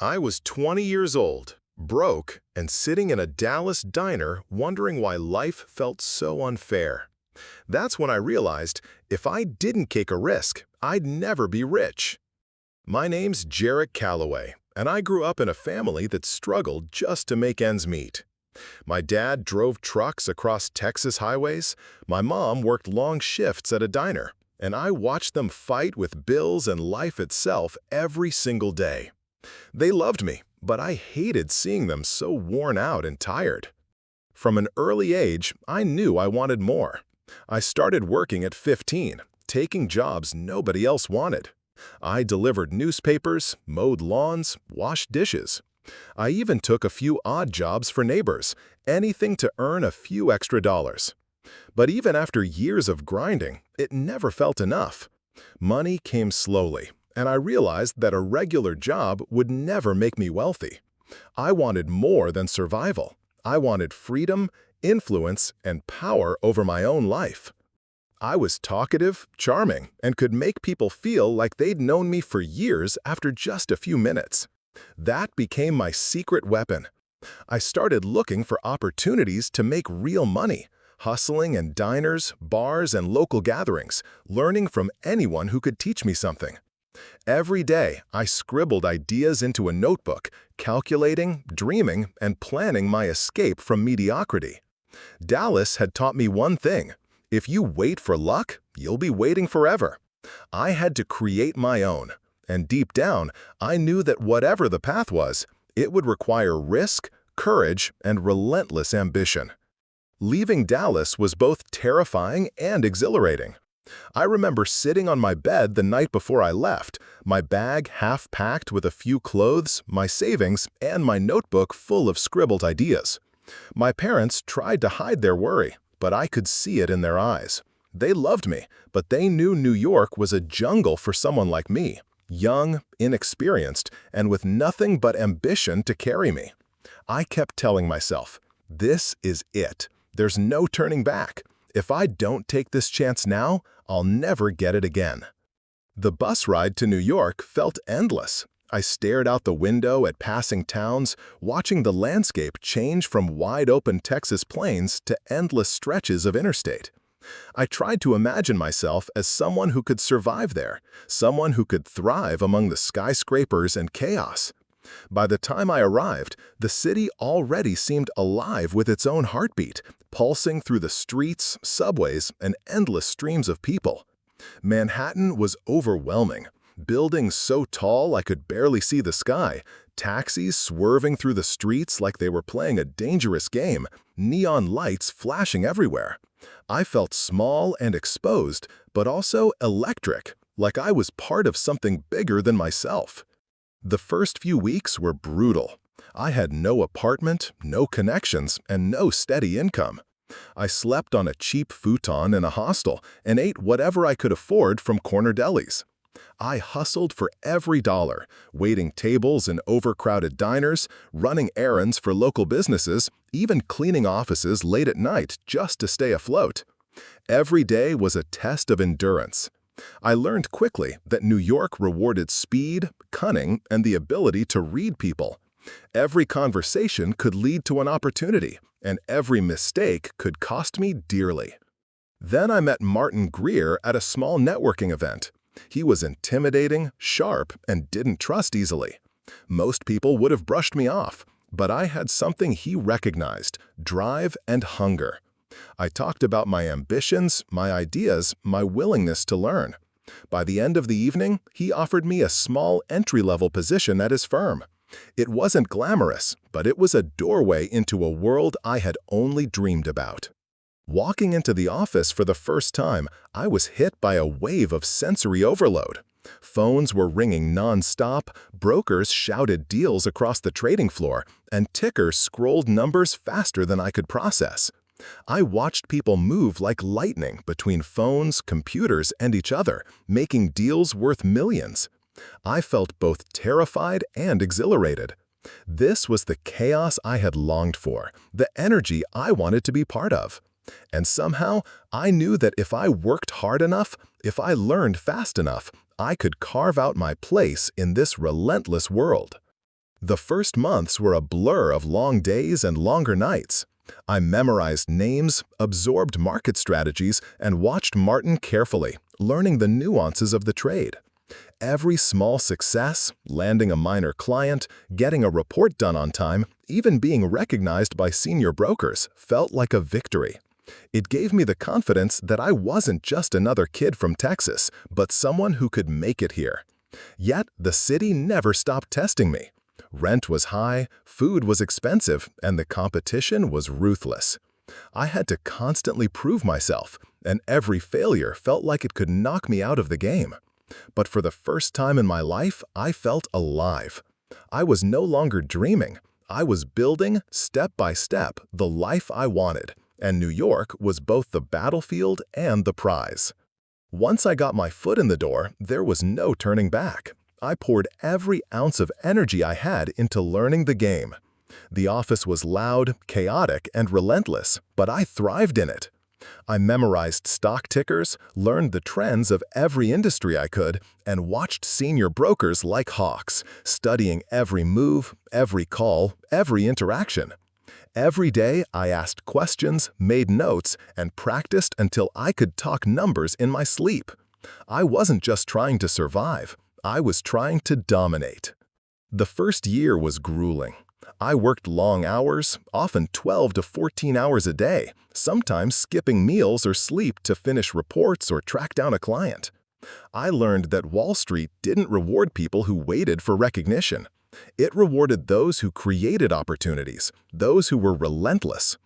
I was 20 years old, broke, and sitting in a Dallas diner wondering why life felt so unfair. That's when I realized if I didn't take a risk, I'd never be rich. My name's Jarek Calloway, and I grew up in a family that struggled just to make ends meet. My dad drove trucks across Texas highways, my mom worked long shifts at a diner, and I watched them fight with bills and life itself every single day. They loved me, but I hated seeing them so worn out and tired. From an early age, I knew I wanted more. I started working at 15, taking jobs nobody else wanted. I delivered newspapers, mowed lawns, washed dishes. I even took a few odd jobs for neighbors, anything to earn a few extra dollars. But even after years of grinding, it never felt enough. Money came slowly, and I realized that a regular job would never make me wealthy. I wanted more than survival. I wanted freedom, influence, and power over my own life. I was talkative, charming, and could make people feel like they'd known me for years after just a few minutes. That became my secret weapon. I started looking for opportunities to make real money, hustling in diners, bars, and local gatherings, learning from anyone who could teach me something. Every day, I scribbled ideas into a notebook, calculating, dreaming, and planning my escape from mediocrity. Dallas had taught me one thing: if you wait for luck, you'll be waiting forever. I had to create my own, and deep down, I knew that whatever the path was, it would require risk, courage, and relentless ambition. Leaving Dallas was both terrifying and exhilarating. I remember sitting on my bed the night before I left, my bag half packed with a few clothes, my savings, and my notebook full of scribbled ideas. My parents tried to hide their worry, but I could see it in their eyes. They loved me, but they knew New York was a jungle for someone like me, young, inexperienced, and with nothing but ambition to carry me. I kept telling myself, this is it. There's no turning back. If I don't take this chance now, I'll never get it again. The bus ride to New York felt endless. I stared out the window at passing towns, watching the landscape change from wide-open Texas plains to endless stretches of interstate. I tried to imagine myself as someone who could survive there, someone who could thrive among the skyscrapers and chaos. By the time I arrived, the city already seemed alive with its own heartbeat, pulsing through the streets, subways, and endless streams of people. Manhattan was overwhelming. Buildings so tall I could barely see the sky, taxis swerving through the streets like they were playing a dangerous game, neon lights flashing everywhere. I felt small and exposed, but also electric, like I was part of something bigger than myself. The first few weeks were brutal. I had no apartment, no connections, and no steady income. I slept on a cheap futon in a hostel and ate whatever I could afford from corner delis. I hustled for every dollar, waiting tables in overcrowded diners, running errands for local businesses, even cleaning offices late at night just to stay afloat. Every day was a test of endurance. I learned quickly that New York rewarded speed, cunning, and the ability to read people. Every conversation could lead to an opportunity, and every mistake could cost me dearly. Then I met Martin Greer at a small networking event. He was intimidating, sharp, and didn't trust easily. Most people would have brushed me off, but I had something he recognized: drive and hunger. I talked about my ambitions, my ideas, my willingness to learn. By the end of the evening, he offered me a small entry-level position at his firm. It wasn't glamorous, but it was a doorway into a world I had only dreamed about. Walking into the office for the first time, I was hit by a wave of sensory overload. Phones were ringing non-stop, brokers shouted deals across the trading floor, and tickers scrolled numbers faster than I could process. I watched people move like lightning between phones, computers, and each other, making deals worth millions. I felt both terrified and exhilarated. This was the chaos I had longed for, the energy I wanted to be part of. And somehow, I knew that if I worked hard enough, if I learned fast enough, I could carve out my place in this relentless world. The first months were a blur of long days and longer nights. I memorized names, absorbed market strategies, and watched Martin carefully, learning the nuances of the trade. Every small success, landing a minor client, getting a report done on time, even being recognized by senior brokers, felt like a victory. It gave me the confidence that I wasn't just another kid from Texas, but someone who could make it here. Yet, the city never stopped testing me. Rent was high, food was expensive, and the competition was ruthless. I had to constantly prove myself, and every failure felt like it could knock me out of the game. But for the first time in my life, I felt alive. I was no longer dreaming. I was building, step by step, the life I wanted, and New York was both the battlefield and the prize. Once I got my foot in the door, there was no turning back. I poured every ounce of energy I had into learning the game. The office was loud, chaotic, and relentless, but I thrived in it. I memorized stock tickers, learned the trends of every industry I could, and watched senior brokers like hawks, studying every move, every call, every interaction. Every day, I asked questions, made notes, and practiced until I could talk numbers in my sleep. I wasn't just trying to survive. I was trying to dominate. The first year was grueling. I worked long hours, often 12 to 14 hours a day, sometimes skipping meals or sleep to finish reports or track down a client. I learned that Wall Street didn't reward people who waited for recognition. It rewarded those who created opportunities, those who were relentless.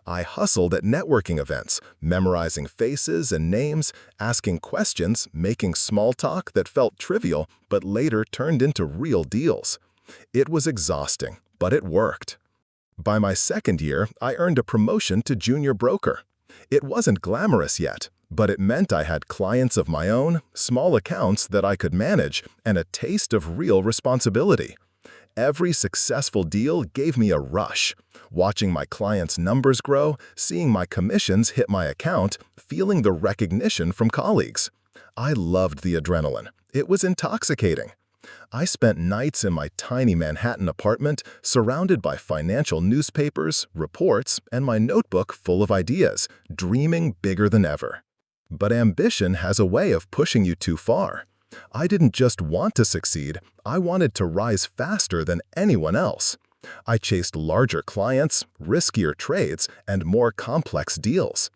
I hustled at networking events, memorizing faces and names, asking questions, making small talk that felt trivial but later turned into real deals. It was exhausting, but it worked. By my second year, I earned a promotion to junior broker. It wasn't glamorous yet, but it meant I had clients of my own, small accounts that I could manage, and a taste of real responsibility. Every successful deal gave me a rush. Watching my clients' numbers grow, seeing my commissions hit my account, feeling the recognition from colleagues. I loved the adrenaline. It was intoxicating. I spent nights in my tiny Manhattan apartment, surrounded by financial newspapers, reports, and my notebook full of ideas, dreaming bigger than ever. But ambition has a way of pushing you too far. I didn't just want to succeed, I wanted to rise faster than anyone else. I chased larger clients, riskier trades, and more complex deals.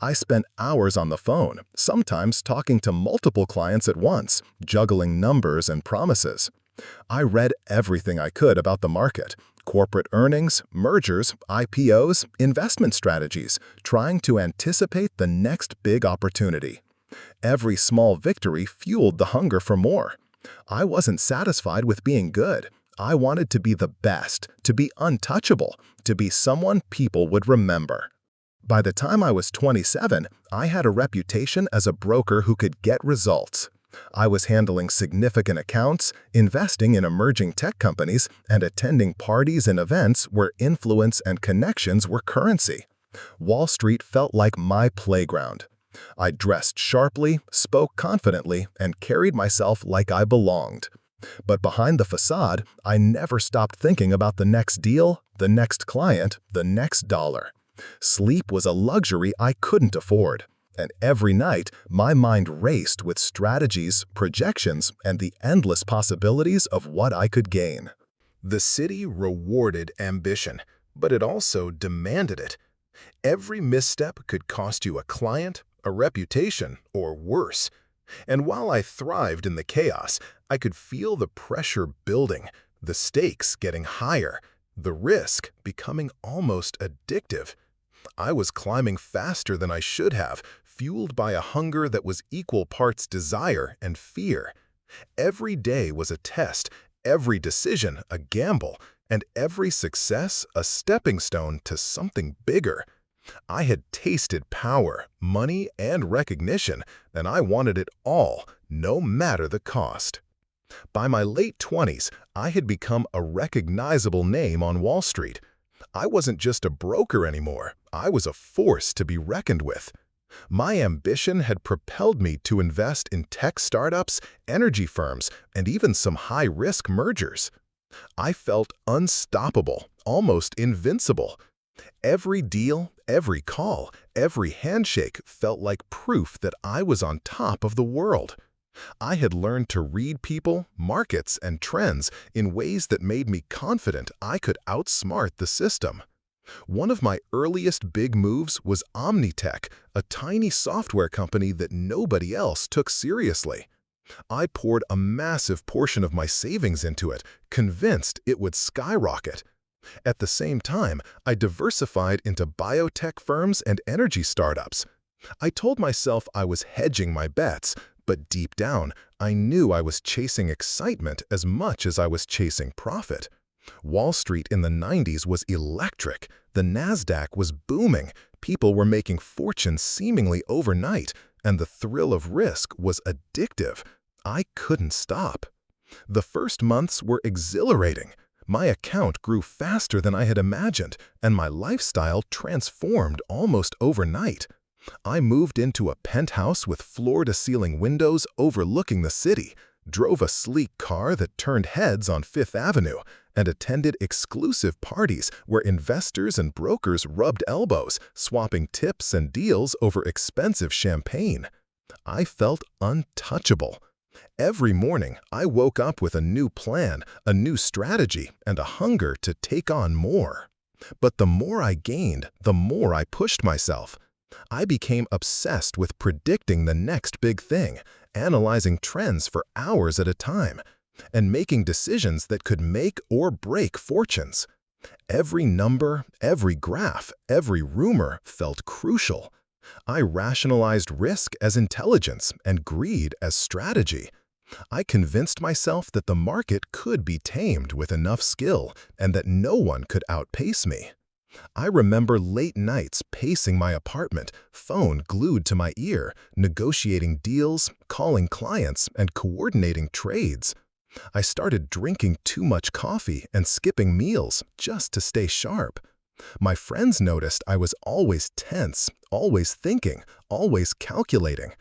I spent hours on the phone, sometimes talking to multiple clients at once, juggling numbers and promises. I read everything I could about the market, corporate earnings, mergers, IPOs, investment strategies, trying to anticipate the next big opportunity. Every small victory fueled the hunger for more. I wasn't satisfied with being good. I wanted to be the best, to be untouchable, to be someone people would remember. By the time I was 27, I had a reputation as a broker who could get results. I was handling significant accounts, investing in emerging tech companies, and attending parties and events where influence and connections were currency. Wall Street felt like my playground. I dressed sharply, spoke confidently, and carried myself like I belonged. But behind the facade, I never stopped thinking about the next deal, the next client, the next dollar. Sleep was a luxury I couldn't afford, and every night my mind raced with strategies, projections, and the endless possibilities of what I could gain. The city rewarded ambition, but it also demanded it. Every misstep could cost you a client, a reputation, or worse. And while I thrived in the chaos, I could feel the pressure building, the stakes getting higher, the risk becoming almost addictive. I was climbing faster than I should have, fueled by a hunger that was equal parts desire and fear. Every day was a test, every decision a gamble, and every success a stepping stone to something bigger. I had tasted power, money, and recognition, and I wanted it all, no matter the cost. By my late 20s, I had become a recognizable name on Wall Street. I wasn't just a broker anymore, I was a force to be reckoned with. My ambition had propelled me to invest in tech startups, energy firms, and even some high-risk mergers. I felt unstoppable, almost invincible. Every deal, every call, every handshake felt like proof that I was on top of the world. I had learned to read people, markets, and trends in ways that made me confident I could outsmart the system. One of my earliest big moves was Omnitech, a tiny software company that nobody else took seriously. I poured a massive portion of my savings into it, convinced it would skyrocket. At the same time, I diversified into biotech firms and energy startups. I told myself I was hedging my bets, but deep down, I knew I was chasing excitement as much as I was chasing profit. Wall Street in the 90s was electric. The Nasdaq was booming. People were making fortunes seemingly overnight, and the thrill of risk was addictive. I couldn't stop. The first months were exhilarating. My account grew faster than I had imagined, and my lifestyle transformed almost overnight. I moved into a penthouse with floor-to-ceiling windows overlooking the city, drove a sleek car that turned heads on Fifth Avenue, and attended exclusive parties where investors and brokers rubbed elbows, swapping tips and deals over expensive champagne. I felt untouchable. Every morning, I woke up with a new plan, a new strategy, and a hunger to take on more. But the more I gained, the more I pushed myself. I became obsessed with predicting the next big thing, analyzing trends for hours at a time, and making decisions that could make or break fortunes. Every number, every graph, every rumor felt crucial. I rationalized risk as intelligence and greed as strategy. I convinced myself that the market could be tamed with enough skill and that no one could outpace me. I remember late nights pacing my apartment, phone glued to my ear, negotiating deals, calling clients, and coordinating trades. I started drinking too much coffee and skipping meals just to stay sharp. My friends noticed I was always tense, always thinking, always calculating.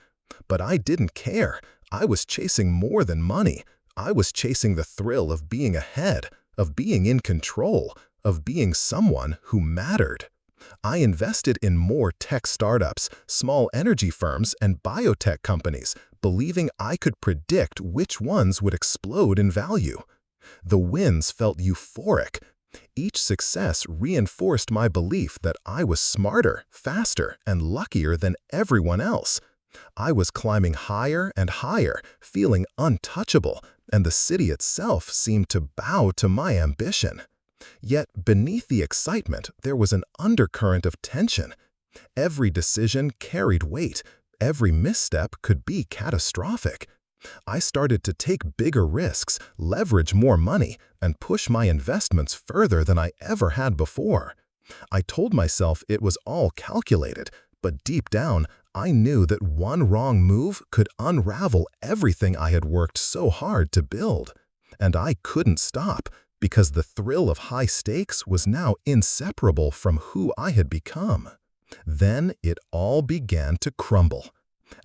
But I didn't care. I was chasing more than money. I was chasing the thrill of being ahead, of being in control, of being someone who mattered. I invested in more tech startups, small energy firms, and biotech companies, believing I could predict which ones would explode in value. The wins felt euphoric. Each success reinforced my belief that I was smarter, faster, and luckier than everyone else. I was climbing higher and higher, feeling untouchable, and the city itself seemed to bow to my ambition. Yet beneath the excitement, there was an undercurrent of tension. Every decision carried weight. Every misstep could be catastrophic. I started to take bigger risks, leverage more money, and push my investments further than I ever had before. I told myself it was all calculated, but deep down, I knew that one wrong move could unravel everything I had worked so hard to build. And I couldn't stop, because the thrill of high stakes was now inseparable from who I had become. Then it all began to crumble.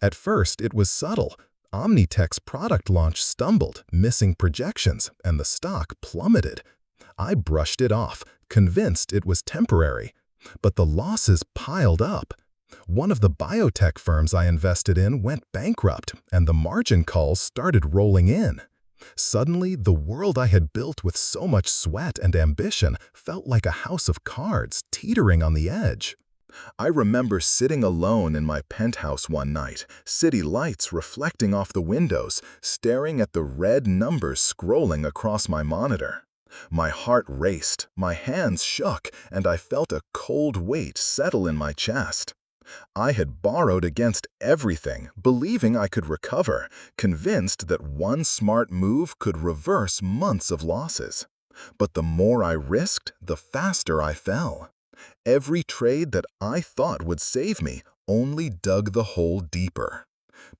At first, it was subtle. Omnitech's product launch stumbled, missing projections, and the stock plummeted. I brushed it off, convinced it was temporary. But the losses piled up. One of the biotech firms I invested in went bankrupt, and the margin calls started rolling in. Suddenly, the world I had built with so much sweat and ambition felt like a house of cards teetering on the edge. I remember sitting alone in my penthouse one night, city lights reflecting off the windows, staring at the red numbers scrolling across my monitor. My heart raced, my hands shook, and I felt a cold weight settle in my chest. I had borrowed against everything, believing I could recover, convinced that one smart move could reverse months of losses. But the more I risked, the faster I fell. Every trade that I thought would save me only dug the hole deeper.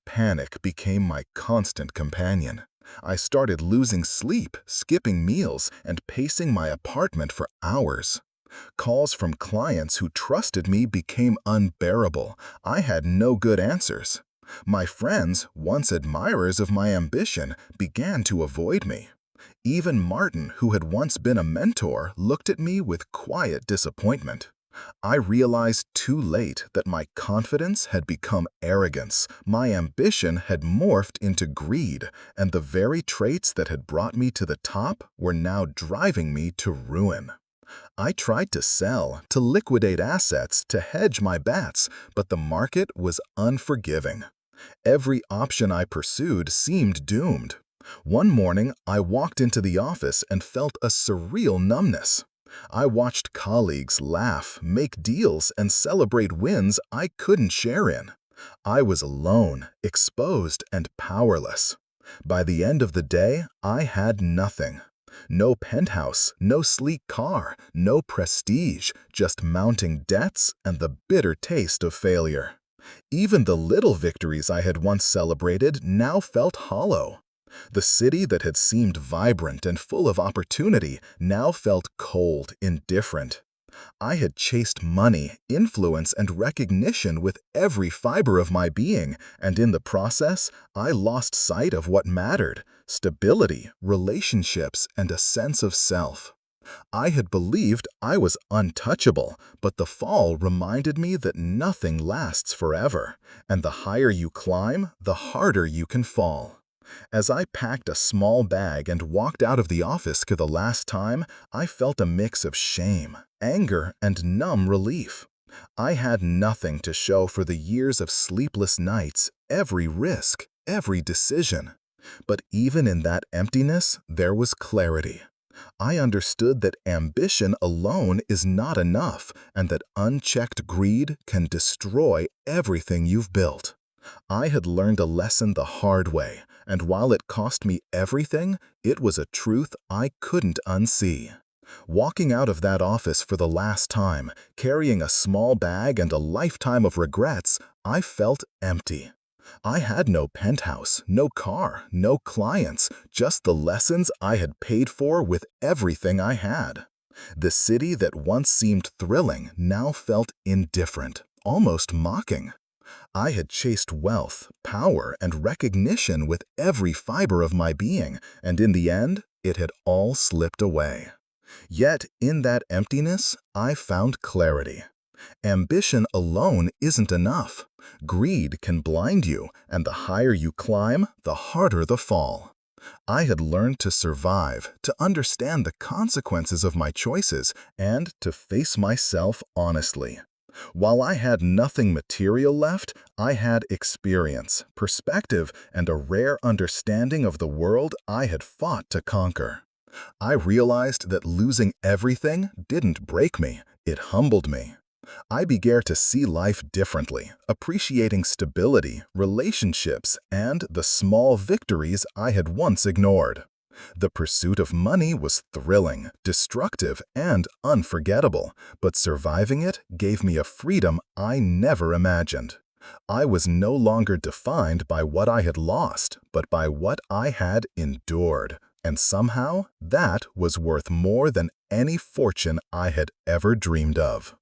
Panic became my constant companion. I started losing sleep, skipping meals, and pacing my apartment for hours. Calls from clients who trusted me became unbearable. I had no good answers. My friends, once admirers of my ambition, began to avoid me. Even Martin, who had once been a mentor, looked at me with quiet disappointment. I realized too late that my confidence had become arrogance, my ambition had morphed into greed, and the very traits that had brought me to the top were now driving me to ruin. I tried to sell, to liquidate assets, to hedge my bets, but the market was unforgiving. Every option I pursued seemed doomed. One morning, I walked into the office and felt a surreal numbness. I watched colleagues laugh, make deals, and celebrate wins I couldn't share in. I was alone, exposed, and powerless. By the end of the day, I had nothing. No penthouse, no sleek car, no prestige, just mounting debts and the bitter taste of failure. Even the little victories I had once celebrated now felt hollow. The city that had seemed vibrant and full of opportunity now felt cold, indifferent. I had chased money, influence, and recognition with every fiber of my being, and in the process, I lost sight of what mattered: stability, relationships, and a sense of self. I had believed I was untouchable, but the fall reminded me that nothing lasts forever, and the higher you climb, the harder you can fall. As I packed a small bag and walked out of the office for the last time, I felt a mix of shame, anger, and numb relief. I had nothing to show for the years of sleepless nights, every risk, every decision. But even in that emptiness, there was clarity. I understood that ambition alone is not enough, and that unchecked greed can destroy everything you've built. I had learned a lesson the hard way, and while it cost me everything, it was a truth I couldn't unsee. Walking out of that office for the last time, carrying a small bag and a lifetime of regrets, I felt empty. I had no penthouse, no car, no clients, just the lessons I had paid for with everything I had. The city that once seemed thrilling now felt indifferent, almost mocking. I had chased wealth, power, and recognition with every fiber of my being, and in the end, it had all slipped away. Yet, in that emptiness, I found clarity. Ambition alone isn't enough. Greed can blind you, and the higher you climb, the harder the fall. I had learned to survive, to understand the consequences of my choices, and to face myself honestly. While I had nothing material left, I had experience, perspective, and a rare understanding of the world I had fought to conquer. I realized that losing everything didn't break me, it humbled me. I began to see life differently, appreciating stability, relationships, and the small victories I had once ignored. The pursuit of money was thrilling, destructive, and unforgettable, but surviving it gave me a freedom I never imagined. I was no longer defined by what I had lost, but by what I had endured, and somehow that was worth more than any fortune I had ever dreamed of.